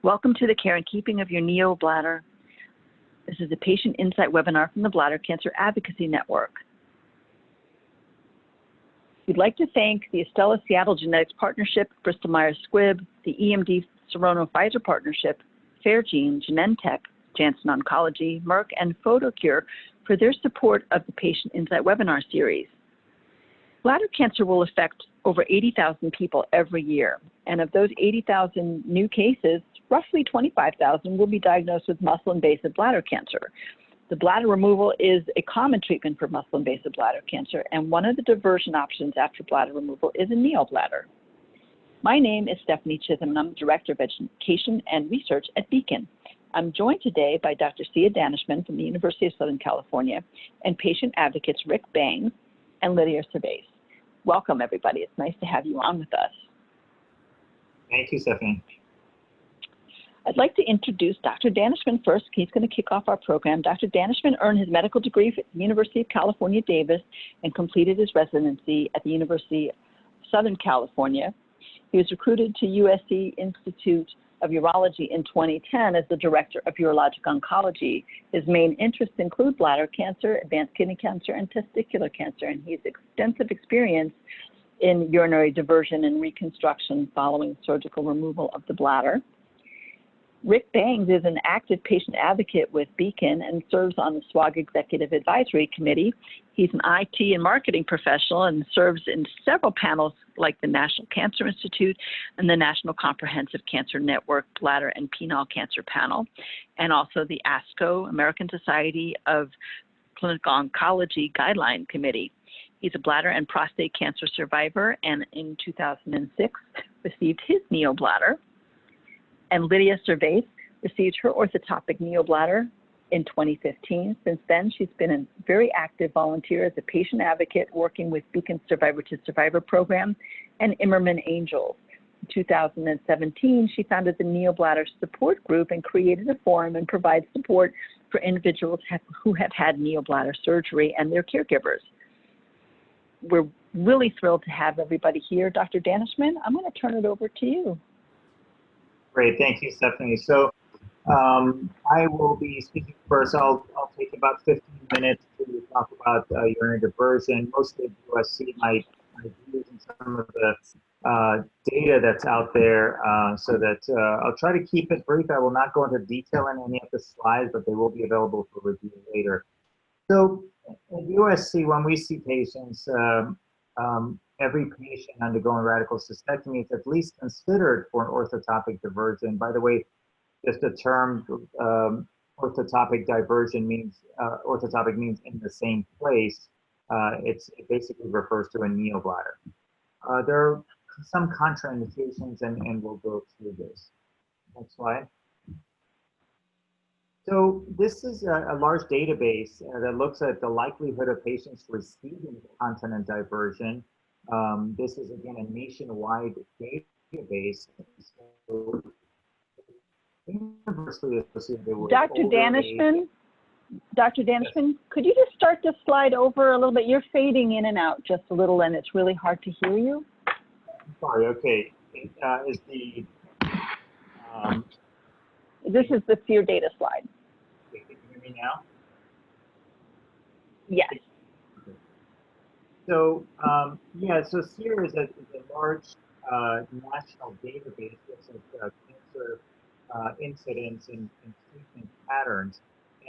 Welcome to the care and keeping of your Neobladder. This is a patient insight webinar from the Bladder Cancer Advocacy Network. We'd like to thank the Estella Seattle Genetics Partnership, Bristol Myers Squibb, the EMD Serono Pfizer Partnership, Fairgene, Genentech, Janssen Oncology, Merck, and Photocure for their support of the Patient Insight webinar series. Bladder cancer will affect over 80,000 people every year, and of those 80,000 new cases, roughly 25,000 will be diagnosed with muscle-invasive bladder cancer. The bladder removal is a common treatment for muscle-invasive bladder cancer, and one of the diversion options after bladder removal is a neobladder. My name is Stephanie Chisholm, and I'm the Director of Education and Research at BCAN. I'm joined today by Dr. Sia Daneshmand from the University of Southern California and patient advocates Rick Bangs and Lydia Cervais. Welcome, everybody. It's nice to have you on with us. Thank you, Stephanie. I'd like to introduce Dr. Daneshmand first. He's going to kick off our program. Dr. Daneshmand earned his medical degree at the University of California, Davis, and completed his residency at the University of Southern California. He was recruited to USC Institute of Urology in 2010 as the Director of Urologic Oncology. His main interests include bladder cancer, advanced kidney cancer, and testicular cancer, and he has extensive experience in urinary diversion and reconstruction following surgical removal of the bladder. Rick Bangs is an active patient advocate with BCAN and serves on the SWOG Executive Advisory Committee. He's an IT and marketing professional and serves in several panels like the National Cancer Institute and the National Comprehensive Cancer Network Bladder and Penile Cancer Panel, and also the ASCO, American Society of Clinical Oncology Guideline Committee. He's a bladder and prostate cancer survivor, and in 2006 received his neobladder. And Lydia Cervais received her orthotopic neobladder in 2015. Since then, she's been a very active volunteer as a patient advocate working with BCAN Survivor to Survivor program and Immerman Angels. In 2017, she founded the Neobladder Support Group and created a forum and provides support for individuals who have had neobladder surgery and their caregivers. We're really thrilled to have everybody here. Dr. Daneshmand, I'm going to turn it over to you. Great, thank you, Stephanie. So I will be speaking first. I'll take about 15 minutes to talk about urinary diversion, mostly at USC, my views and some of the data that's out there, so that I'll try to keep it brief. I will not go into detail in any of the slides, but they will be available for review later. So at USC, when we see patients, every patient undergoing radical cystectomy is at least considered for an orthotopic diversion. By the way, just the term orthotopic diversion means, orthotopic means in the same place. It basically refers to a neobladder. There are some contraindications, and we'll go through this. Next slide. So this is a large database that looks at the likelihood of patients receiving continent diversion. This is, again, a nationwide database. So, universally associated with Dr. Daneshmand, could you just start the slide over a little bit? You're fading in and out just a little, and it's really hard to hear you. Sorry, okay. Is the... This is the SEER data slide. Okay, can you hear me now? Yes. So, yeah, so SEER is a large national database of cancer incidence and treatment patterns.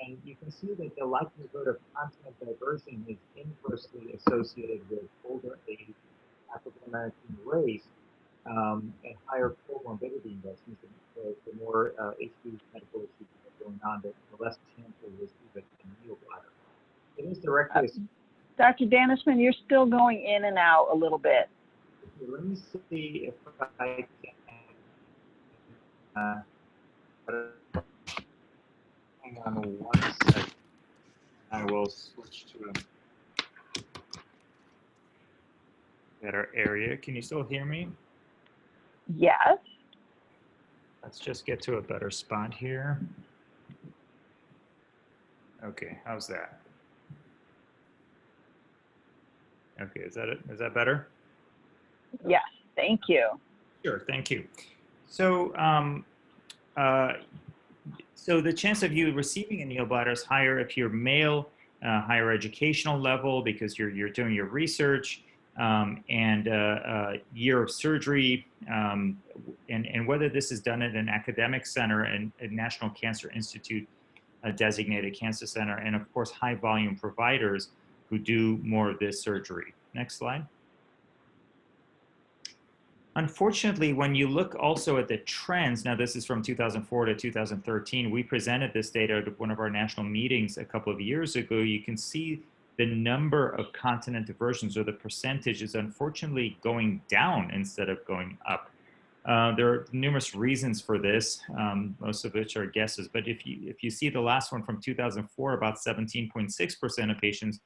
And you can see that the likelihood of continent diversion is inversely associated with older age, African-American race, and higher comorbidity index. The more issues, medical issues that are going on, the less chance of receiving a neobladder. It is directly Dr. Daneshmand, you're still going in and out a little bit. Okay, let me see if I can. Hang on 1 second. I will switch to a better area. Can you still hear me? Yes. Let's just get to a better spot here. Okay, how's that? Okay, is that it? Is that better? Yes, thank you. Sure, thank you. So uh, so the chance of you receiving a neobladder is higher if you're male, higher educational level because you're doing your research, and year of surgery, and whether this is done at an academic center and a National Cancer Institute designated cancer center, and of course high volume providers who do more of this surgery. Next slide. Unfortunately, when you look also at the trends, now this is from 2004 to 2013, we presented this data at one of our national meetings a couple of years ago. You can see the number of continent diversions, or the percentage, is unfortunately going down instead of going up. There are numerous reasons for this, most of which are guesses. But if you see the last one from 2004, about 17.6% of patients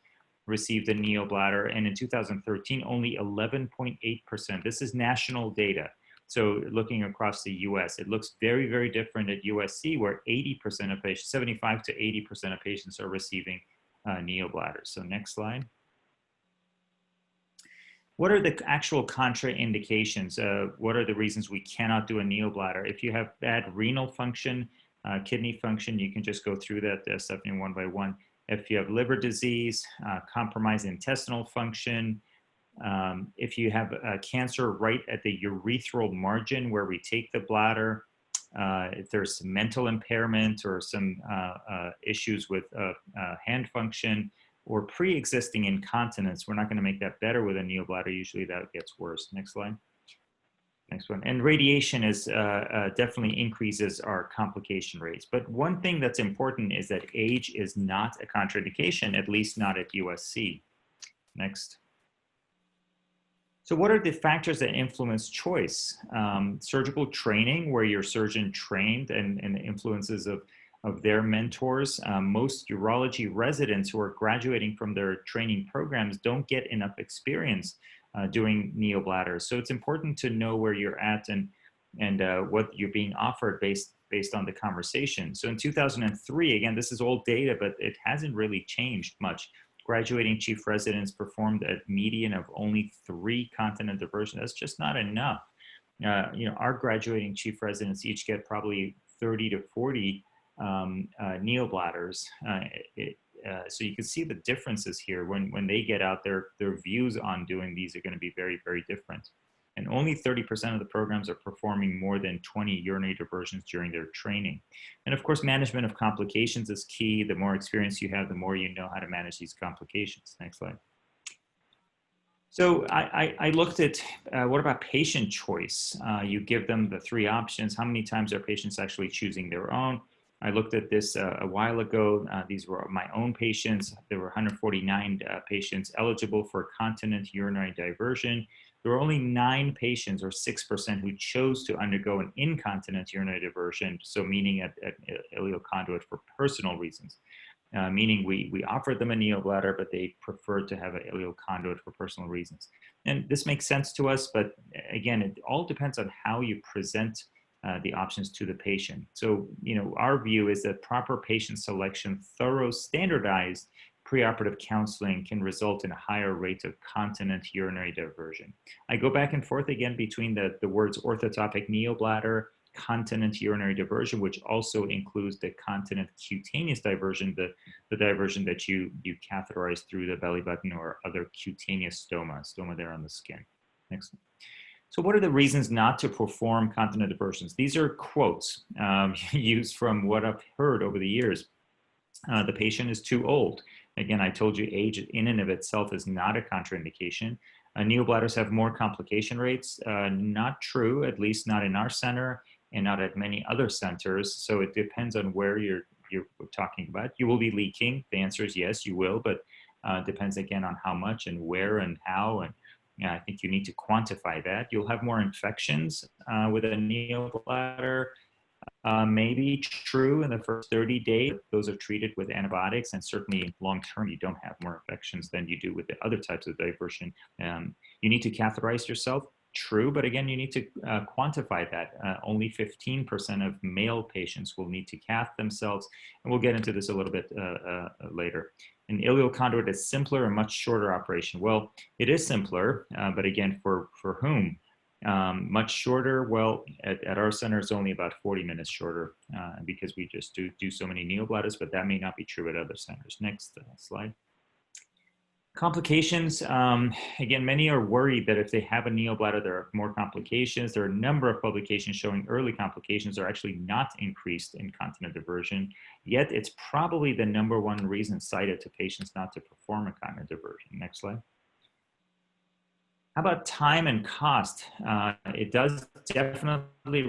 received a neobladder, and in 2013, only 11.8%. This is national data. So looking across the US, it looks very, very different at USC, where 80% of patients, 75 to 80% of patients are receiving neobladders. So next slide. What are the actual contraindications? What are the reasons we cannot do a neobladder? If you have bad renal function, kidney function, you can just go through that, Stephanie, one by one. If you have liver disease, compromised intestinal function, if you have cancer right at the urethral margin where we take the bladder, if there's some mental impairment or some issues with hand function, or pre-existing incontinence, we're not going to make that better with a neobladder. Usually that gets worse. Next slide. Next one. And radiation is definitely increases our complication rates. But one thing that's important is that age is not a contraindication, at least not at USC. Next. So what are the factors that influence choice? Surgical training, where your surgeon trained, and the influences of their mentors. Most urology residents who are graduating from their training programs don't get enough experience doing neobladders. So it's important to know where you're at and what you're being offered based on the conversation. So in 2003, again, this is old data, but it hasn't really changed much. Graduating chief residents performed a median of only 3 continent diversions. That's just not enough. Our graduating chief residents each get probably 30 to 40 neobladders. So you can see the differences here. When they get out, their views on doing these are going to be very, very different. And only 30% of the programs are performing more than 20 urinary diversions during their training. And of course, management of complications is key. The more experience you have, the more you know how to manage these complications. Next slide. So I looked at what about patient choice? You give them the 3 options. How many times are patients actually choosing their own? I looked at this a while ago. These were my own patients. There were 149 patients eligible for continent urinary diversion. There were only 9 patients, or 6%, who chose to undergo an incontinent urinary diversion, so meaning an ileal conduit for personal reasons. Meaning we offered them a neobladder, but they preferred to have an ileal conduit for personal reasons. And this makes sense to us, but again, it all depends on how you present the options to the patient. So, our view is that proper patient selection, thorough, standardized preoperative counseling can result in a higher rate of continent urinary diversion. I go back and forth again between the words orthotopic neobladder, continent urinary diversion, which also includes the continent cutaneous diversion, the diversion that you catheterize through the belly button or other cutaneous stoma there on the skin. Next. So what are the reasons not to perform continent diversions? These are quotes used from what I've heard over the years. The patient is too old. Again, I told you age in and of itself is not a contraindication. Neobladders have more complication rates. Not true, at least not in our center and not at many other centers. So it depends on where you're talking about. You will be leaking. The answer is yes, you will, but depends again on how much and where and how. And I think you need to quantify that. You'll have more infections with a neobladder. Maybe true in the first 30 days. Those are treated with antibiotics, and certainly long-term, you don't have more infections than you do with the other types of diversion. You need to catheterize yourself. True, but again, you need to quantify that. Only 15% of male patients will need to cath themselves, and we'll get into this a little bit later. An ileal conduit is simpler and much shorter operation. Well, it is simpler, but again, for whom? Much shorter, well, at our center, it's only about 40 minutes shorter because we just do so many neobladders, but that may not be true at other centers. Next slide. Complications, again, many are worried that if they have a neobladder, there are more complications. There are a number of publications showing early complications are actually not increased in continent diversion, yet it's probably the #1 reason cited to patients not to perform a continent diversion. Next slide. How about time and cost? It does definitely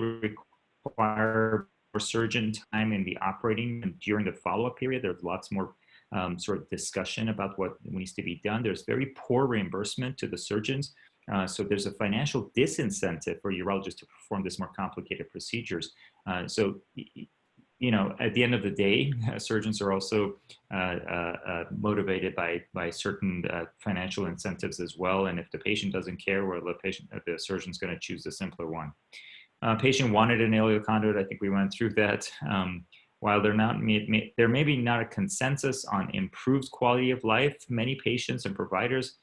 require more surgeon time in the operating and during the follow-up period. There's lots more sort of discussion about what needs to be done. There's very poor reimbursement to the surgeons. So there's a financial disincentive for urologists to perform these more complicated procedures. So, you know, at the end of the day, surgeons are also motivated by certain financial incentives as well. And if the patient doesn't care, well, the surgeon's going to choose the simpler one. Patient wanted an ileal conduit. I think we went through that. While there may be not a consensus on improved quality of life, many patients and providers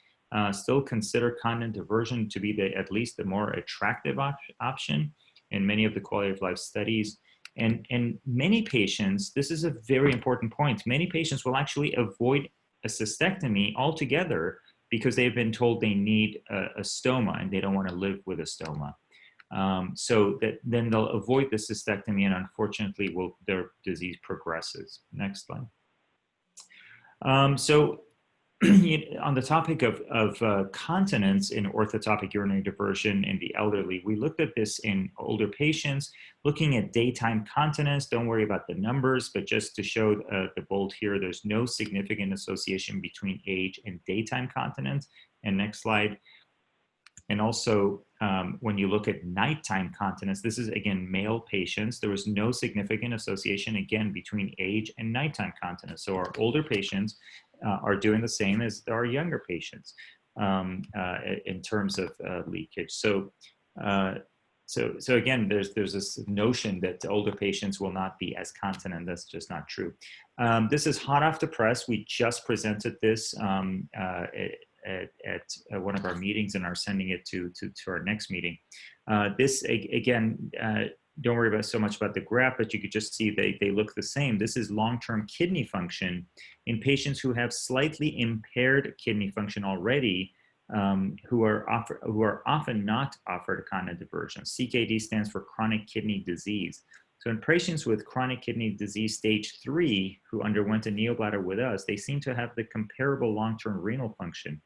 still consider continent diversion to be at least the more attractive option in many of the quality of life studies. And many patients, this is a very important point, many patients will actually avoid a cystectomy altogether because they've been told they need a stoma and they don't want to live with a stoma. So then they'll avoid the cystectomy, and unfortunately their disease progresses. Next slide. So on the topic of continence in orthotopic urinary diversion in the elderly, we looked at this in older patients, looking at daytime continence. Don't worry about the numbers, but just to show the bold here, there's no significant association between age and daytime continence. And next slide. And also, when you look at nighttime continence, this is again male patients, there was no significant association again between age and nighttime continence. So our older patients are doing the same as our younger patients in terms of leakage. So again, there's this notion that older patients will not be as continent. That's just not true. This is hot off the press. We just presented this at one of our meetings and are sending it to our next meeting. This again, don't worry about so much about the graph, but you could just see they look the same. This is long-term kidney function in patients who have slightly impaired kidney function already, who are often not offered a continent diversion. CKD stands for chronic kidney disease. So in patients with chronic kidney disease stage 3 who underwent a neobladder with us, they seem to have the comparable long-term renal function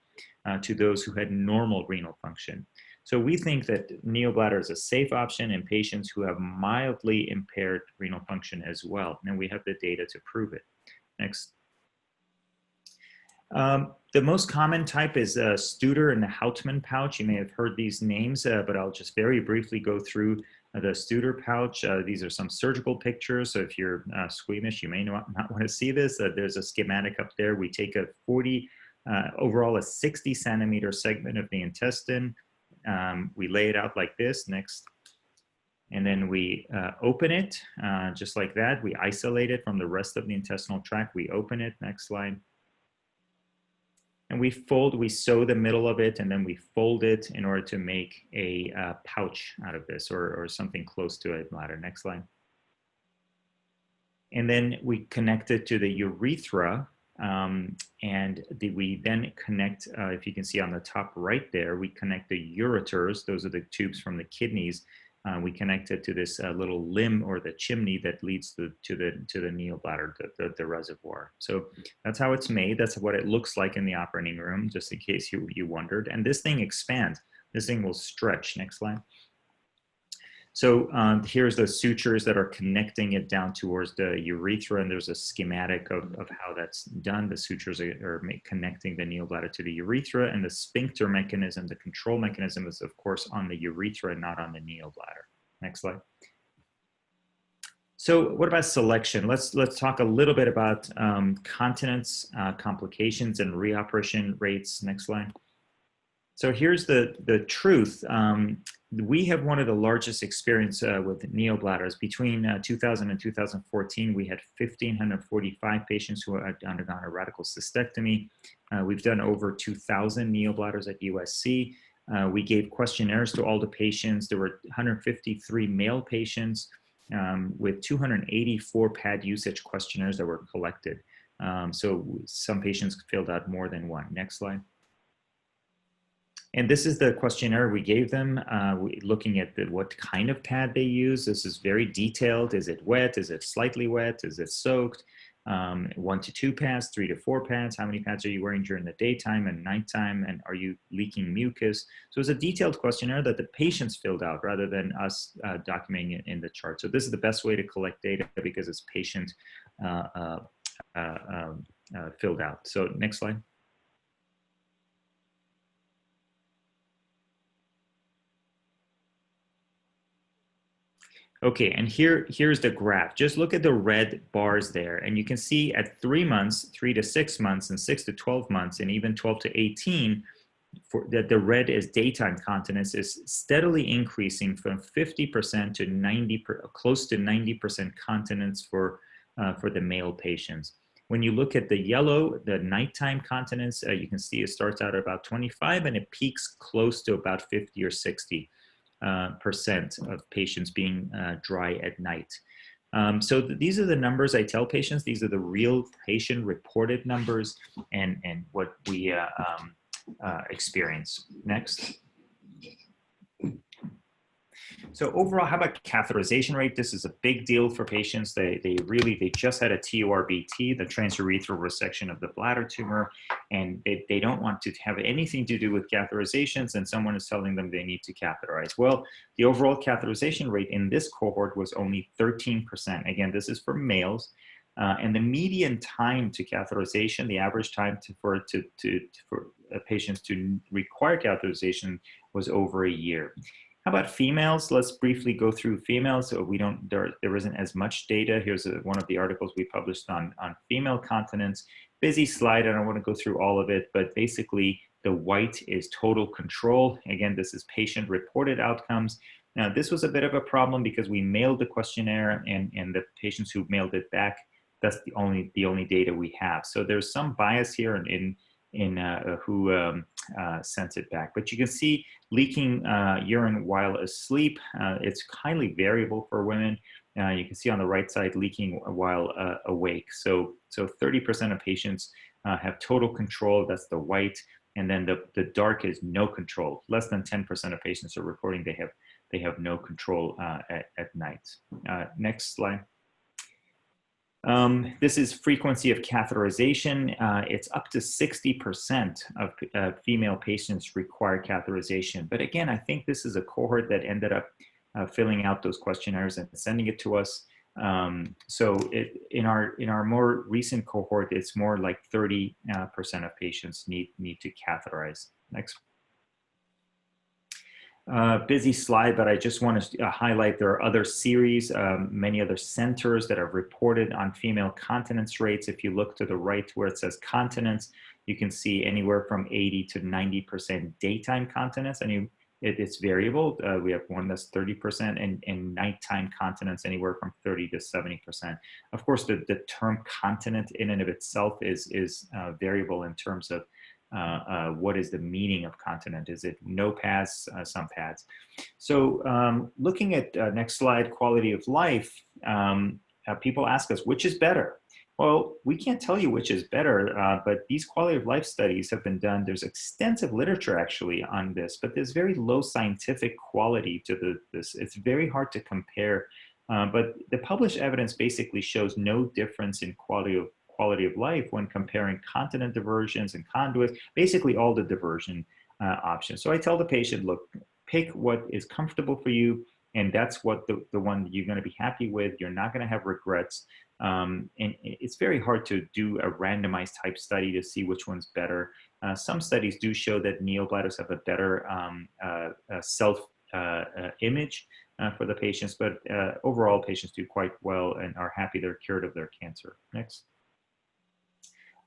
to those who had normal renal function. So we think that neobladder is a safe option in patients who have mildly impaired renal function as well. And we have the data to prove it. Next. The most common type is Studer and the Hautman pouch. You may have heard these names, but I'll just very briefly go through the Studer pouch. These are some surgical pictures. So if you're squeamish, you may not want to see this. There's a schematic up there. We take a overall a 60 centimeter segment of the intestine. We lay it out like this. Next. And then we open it just like that. We isolate it from the rest of the intestinal tract. We open it. Next slide. And we sew the middle of it, and then we fold it in order to make a pouch out of this, or something close to a bladder. Next slide. And then we connect it to the urethra, and we then connect, if you can see on the top right there, we connect the ureters. Those are the tubes from the kidneys. We connect it to this little limb or the chimney that leads to the neobladder, the reservoir. So that's how it's made. That's what it looks like in the operating room, just in case you wondered. And this thing expands. This thing will stretch. Next slide. So here's the sutures that are connecting it down towards the urethra, and there's a schematic of how that's done. The sutures are connecting the neobladder to the urethra, and the sphincter mechanism, the control mechanism, is of course on the urethra, not on the neobladder. Next slide. So what about selection? Let's talk a little bit about continence, complications, and reoperation rates. Next slide. So here's the truth. We have one of the largest experience with neobladders. Between 2000 and 2014, we had 1,545 patients who had undergone a radical cystectomy. We've done over 2,000 neobladders at USC. We gave questionnaires to all the patients. There were 153 male patients with 284 pad usage questionnaires that were collected. So some patients filled out more than one. Next slide. And this is the questionnaire we gave them, looking at what kind of pad they use. This is very detailed. Is it wet? Is it slightly wet? Is it soaked? 1 to 2 pads, 3 to 4 pads. How many pads are you wearing during the daytime and nighttime? And are you leaking mucus? So it's a detailed questionnaire that the patients filled out rather than us documenting it in the chart. So this is the best way to collect data because it's patient filled out. So next slide. Okay, and here's the graph. Just look at the red bars there, and you can see at 3 months, 3 to 6 months, and 6 to 12 months, and even 12 to 18, that the red is daytime continence is steadily increasing from 50% to 90, close to 90% continence for the male patients. When you look at the yellow, the nighttime continence, you can see it starts out at about 25 and it peaks close to about 50 or 60% of patients being dry at night. So these are the numbers I tell patients. These are the real patient reported numbers and what we experience. Next. So overall, how about catheterization rate? This is a big deal for patients. They just had a TURBT, the transurethral resection of the bladder tumor, and they don't want to have anything to do with catheterizations, and someone is telling them they need to catheterize. Well, the overall catheterization rate in this cohort was only 13%. Again, this is for males. And the median time to catheterization, the average time for patients to require catheterization was over a year. How about females? Let's briefly go through females. So there isn't as much data. Here's one of the articles we published on female continence. Busy slide, I don't want to go through all of it, but basically the white is total control. Again, this is patient reported outcomes. Now, this was a bit of a problem because we mailed the questionnaire and the patients who mailed it back, that's the only data we have. So there's some bias here in who sent it back. But you can see leaking urine while asleep. It's highly variable for women. You can see on the right side leaking while awake. So 30% of patients have total control. That's the white. And then the dark is no control. Less than 10% of patients are reporting they have no control at night. Next slide. This is frequency of catheterization. It's up to 60% of female patients require catheterization. But again, I think this is a cohort that ended up filling out those questionnaires and sending it to us. So in our more recent cohort, it's more like 30% of patients need to catheterize. Next. Busy slide, but I just want to highlight there are other series, many other centers that have reported on female continence rates. If you look to the right where it says continence, you can see anywhere from 80 to 90% daytime continence, and it's variable. We have one that's 30%, and nighttime continence anywhere from 30 to 70%. Of course, the term continent in and of itself is variable in terms of what is the meaning of continent? Is it no pads, some pads? So looking at next slide, quality of life, people ask us, which is better? Well, we can't tell you which is better, but these quality of life studies have been done. There's extensive literature actually on this, but there's very low scientific quality to this. It's very hard to compare, but the published evidence basically shows no difference in quality of life when comparing continent diversions and conduits, basically all the diversion options. So I tell the patient, look, pick what is comfortable for you, and that's what the one you're going to be happy with. You're not going to have regrets. And it's very hard to do a randomized type study to see which one's better. Some studies do show that neobladders have a better self-image for the patients, but overall patients do quite well and are happy they're cured of their cancer. Next.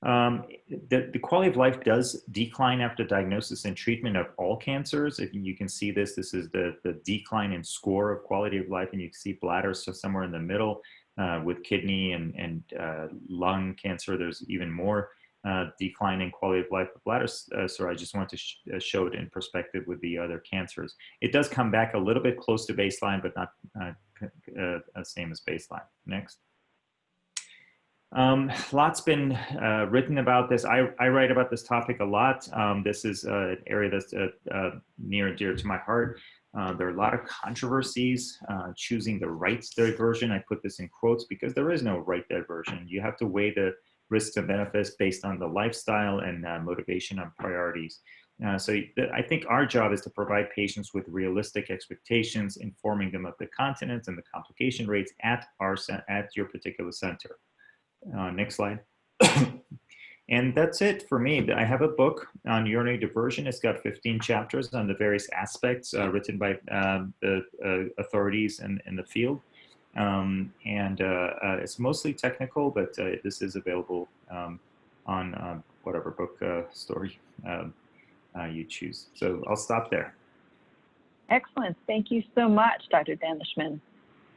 The quality of life does decline after diagnosis and treatment of all cancers. If you can see this is the decline in score of quality of life, and you can see bladder, so somewhere in the middle with kidney and lung cancer, there's even more decline in quality of life of bladder cirrhosis. I just wanted to show it in perspective with the other cancers. It does come back a little bit close to baseline, but not same as baseline. Next. Lots been written about this. I write about this topic a lot. This is an area that's near and dear to my heart. There are a lot of controversies choosing the right diversion. I put this in quotes because there is no right diversion. You have to weigh the risks and benefits based on the lifestyle and motivation and priorities. So I think our job is to provide patients with realistic expectations, informing them of the continence and the complication rates at your particular center. Next slide. And that's it for me. I have a book on urinary diversion. It's got 15 chapters on the various aspects written by the authorities in the field. It's mostly technical, but this is available on whatever book store you choose. So I'll stop there. Excellent. Thank you so much, Dr. Daneshmand.